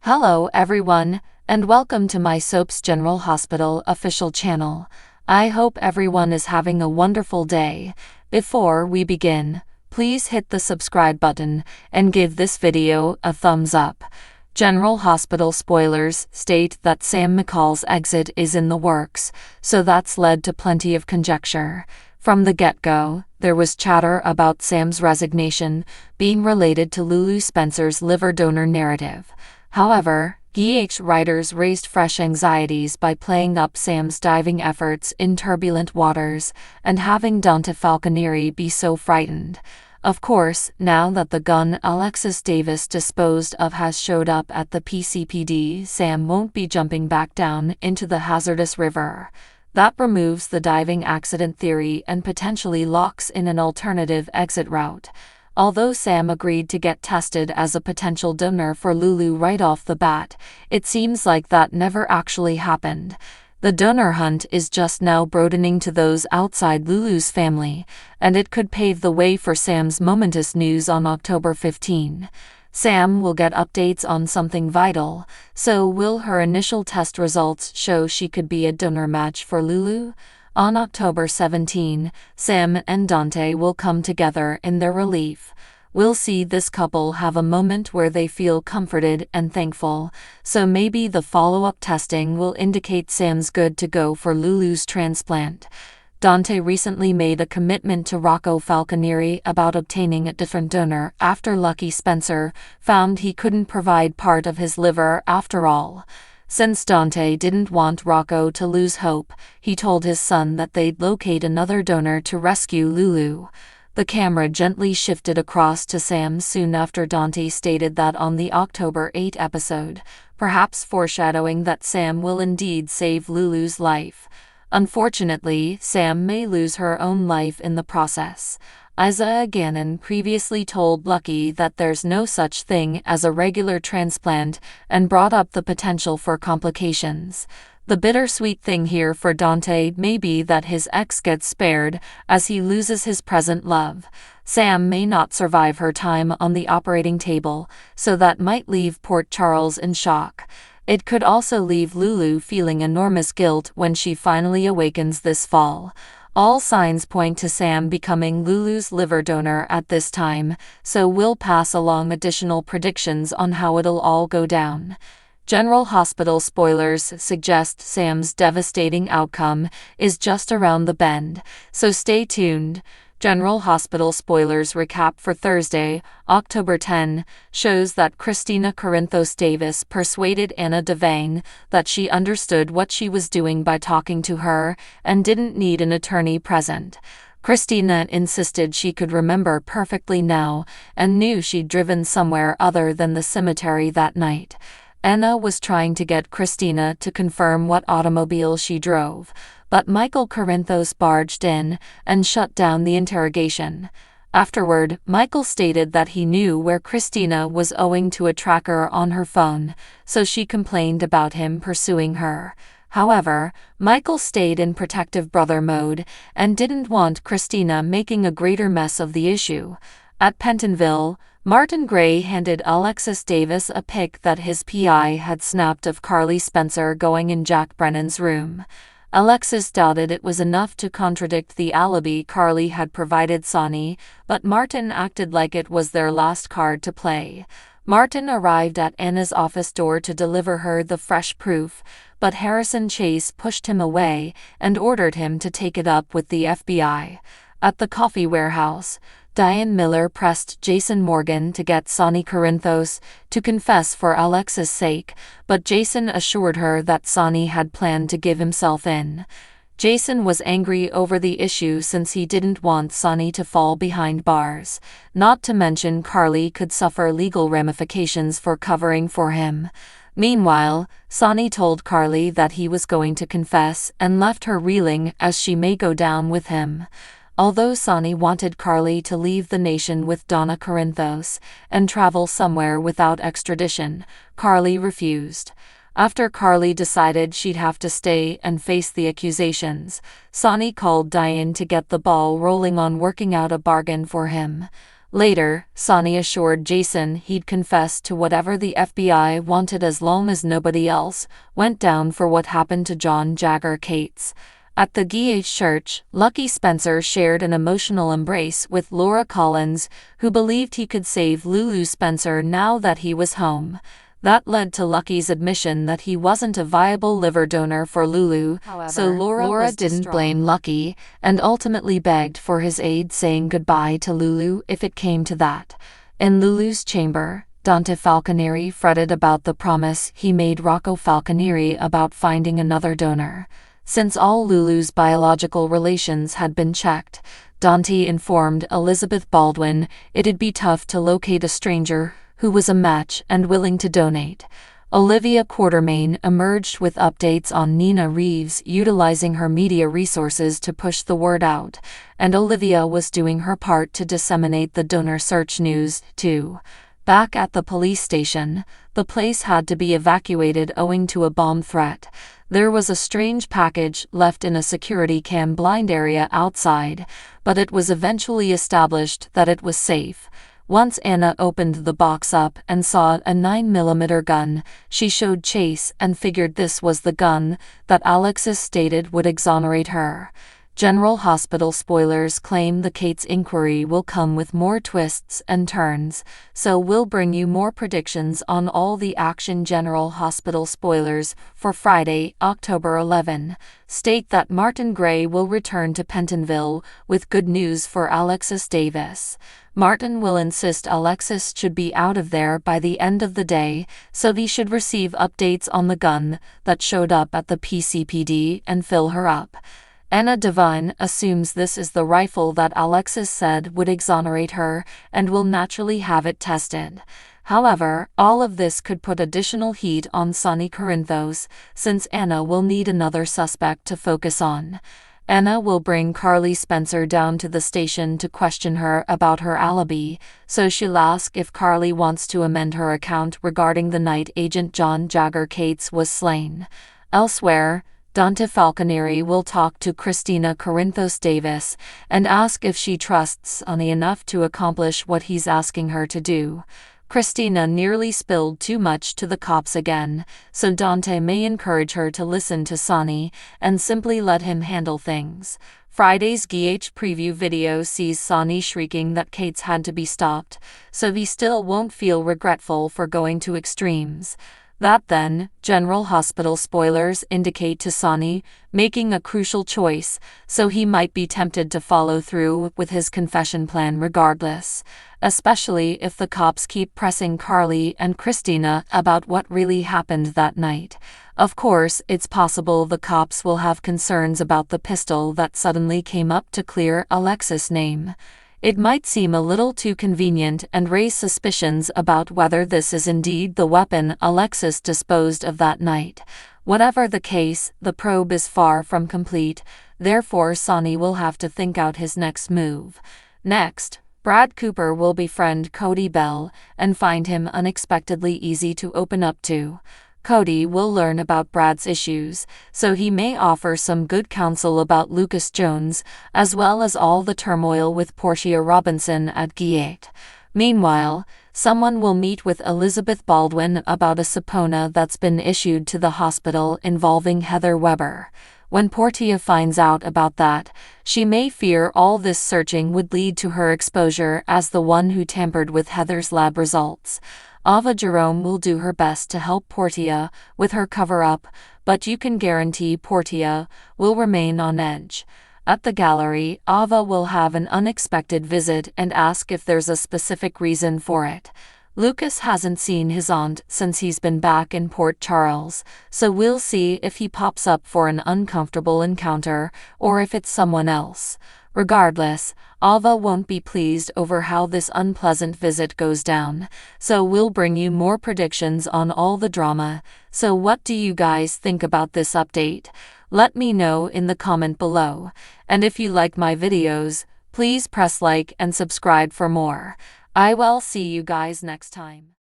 Hello everyone, and welcome to my Soaps General Hospital official channel. I hope everyone is having a wonderful day. Before we begin, please hit the subscribe button and give this video a thumbs up. General Hospital spoilers state that Sam McCall's exit is in the works, so that's led to plenty of conjecture. From the get-go, there was chatter about Sam's resignation being related to Lulu Spencer's liver donor narrative. However, writers raised fresh anxieties by playing up Sam's diving efforts in turbulent waters and having Dante Falconieri be so frightened. Of course, now that the gun Alexis Davis disposed of has showed up at the PCPD, Sam won't be jumping back down into the hazardous river. That removes the diving accident theory and potentially locks in an alternative exit route. Although Sam agreed to get tested as a potential donor for Lulu right off the bat, it seems like that never actually happened. The donor hunt is just now broadening to those outside Lulu's family, and it could pave the way for Sam's momentous news on October 15. Sam will get updates on something vital, so will her initial test results show she could be a donor match for Lulu? On October 17, Sam and Dante will come together in their relief. We'll see this couple have a moment where they feel comforted and thankful, so maybe the follow-up testing will indicate Sam's good to go for Lulu's transplant. Dante recently made a commitment to Rocco Falconieri about obtaining a different donor after Lucky Spencer found he couldn't provide part of his liver after all. Since Dante didn't want Rocco to lose hope, he told his son that they'd locate another donor to rescue Lulu. The camera gently shifted across to Sam soon after Dante stated that on the October 8 episode, perhaps foreshadowing that Sam will indeed save Lulu's life. Unfortunately, Sam may lose her own life in the process. Isaiah Gannon previously told Lucky that there's no such thing as a regular transplant and brought up the potential for complications. The bittersweet thing here for Dante may be that his ex gets spared as he loses his present love. Sam may not survive her time on the operating table, so that might leave Port Charles in shock. It could also leave Lulu feeling enormous guilt when she finally awakens this fall. All signs point to Sam becoming Lulu's liver donor at this time, so we'll pass along additional predictions on how it'll all go down. General Hospital spoilers suggest Sam's devastating outcome is just around the bend, so stay tuned. General Hospital spoilers recap for Thursday, October 10, shows that Christina Corinthos Davis persuaded Anna Devane that she understood what she was doing by talking to her and didn't need an attorney present. Christina insisted she could remember perfectly now and knew she'd driven somewhere other than the cemetery that night. Anna was trying to get Christina to confirm what automobile she drove, but Michael Corinthos barged in and shut down the interrogation. Afterward, Michael stated that he knew where Christina was owing to a tracker on her phone, so she complained about him pursuing her. However, Michael stayed in protective brother mode and didn't want Christina making a greater mess of the issue. At Pentonville, Martin Gray handed Alexis Davis a pic that his PI had snapped of Carly Spencer going in Jack Brennan's room. Alexis doubted it was enough to contradict the alibi Carly had provided Sonny, but Martin acted like it was their last card to play. Martin arrived at Anna's office door to deliver her the fresh proof, but Harrison Chase pushed him away and ordered him to take it up with the FBI. At the coffee warehouse, Diane Miller pressed Jason Morgan to get Sonny Corinthos to confess for Alexis' sake, but Jason assured her that Sonny had planned to give himself in. Jason was angry over the issue since he didn't want Sonny to fall behind bars, not to mention Carly could suffer legal ramifications for covering for him. Meanwhile, Sonny told Carly that he was going to confess and left her reeling as she may go down with him. Although Sonny wanted Carly to leave the nation with Donna Corinthos and travel somewhere without extradition, Carly refused. After Carly decided she'd have to stay and face the accusations, Sonny called Diane to get the ball rolling on working out a bargain for him. Later, Sonny assured Jason he'd confess to whatever the FBI wanted as long as nobody else went down for what happened to John Jagger Cates. At the GH church, Lucky Spencer shared an emotional embrace with Laura Collins, who believed he could save Lulu Spencer now that he was home. That led to Lucky's admission that he wasn't a viable liver donor for Lulu. However, so Laura didn't blame Lucky, and ultimately begged for his aid, saying goodbye to Lulu if it came to that. In Lulu's chamber, Dante Falconieri fretted about the promise he made Rocco Falconieri about finding another donor. Since all Lulu's biological relations had been checked, Dante informed Elizabeth Baldwin it'd be tough to locate a stranger who was a match and willing to donate. Olivia Quartermain emerged with updates on Nina Reeves utilizing her media resources to push the word out, and Olivia was doing her part to disseminate the donor search news, too. Back at the police station, the place had to be evacuated owing to a bomb threat. There was a strange package left in a security cam blind area outside, but it was eventually established that it was safe. Once Anna opened the box up and saw a 9mm gun, she showed Chase and figured this was the gun that Alexis stated would exonerate her. General Hospital spoilers claim the Cates inquiry will come with more twists and turns, so we'll bring you more predictions on all the action. General Hospital spoilers for Friday, October 11, state that Martin Gray will return to Pentonville with good news for Alexis Davis. Martin will insist Alexis should be out of there by the end of the day, so he should receive updates on the gun that showed up at the PCPD and fill her up. Anna Devine assumes this is the rifle that Alexis said would exonerate her and will naturally have it tested. However, all of this could put additional heat on Sonny Corinthos, since Anna will need another suspect to focus on. Anna will bring Carly Spencer down to the station to question her about her alibi, so she'll ask if Carly wants to amend her account regarding the night agent John Jagger Cates was slain. Elsewhere, Dante Falconieri will talk to Christina Corinthos Davis and ask if she trusts Sonny enough to accomplish what he's asking her to do. Christina nearly spilled too much to the cops again, so Dante may encourage her to listen to Sonny and simply let him handle things. Friday's GH preview video sees Sonny shrieking that Cates had to be stopped, so he still won't feel regretful for going to extremes. That then, General Hospital spoilers indicate to Sonny making a crucial choice, so he might be tempted to follow through with his confession plan regardless, especially if the cops keep pressing Carly and Christina about what really happened that night. Of course, it's possible the cops will have concerns about the pistol that suddenly came up to clear Alexis' name. It might seem a little too convenient and raise suspicions about whether this is indeed the weapon Alexis disposed of that night. Whatever the case, the probe is far from complete, therefore Sonny will have to think out his next move. Next, Brad Cooper will befriend Cody Bell and find him unexpectedly easy to open up to. Cody will learn about Brad's issues, so he may offer some good counsel about Lucas Jones, as well as all the turmoil with Portia Robinson at GH. Meanwhile, someone will meet with Elizabeth Baldwin about a subpoena that's been issued to the hospital involving Heather Weber. When Portia finds out about that, she may fear all this searching would lead to her exposure as the one who tampered with Heather's lab results. Ava Jerome will do her best to help Portia with her cover-up, but you can guarantee Portia will remain on edge. At the gallery, Ava will have an unexpected visit and ask if there's a specific reason for it. Lucas hasn't seen his aunt since he's been back in Port Charles, so we'll see if he pops up for an uncomfortable encounter or if it's someone else. Regardless, Ava won't be pleased over how this unpleasant visit goes down, so we'll bring you more predictions on all the drama. So what do you guys think about this update? Let me know in the comment below, and if you like my videos, please press like and subscribe for more. I will see you guys next time.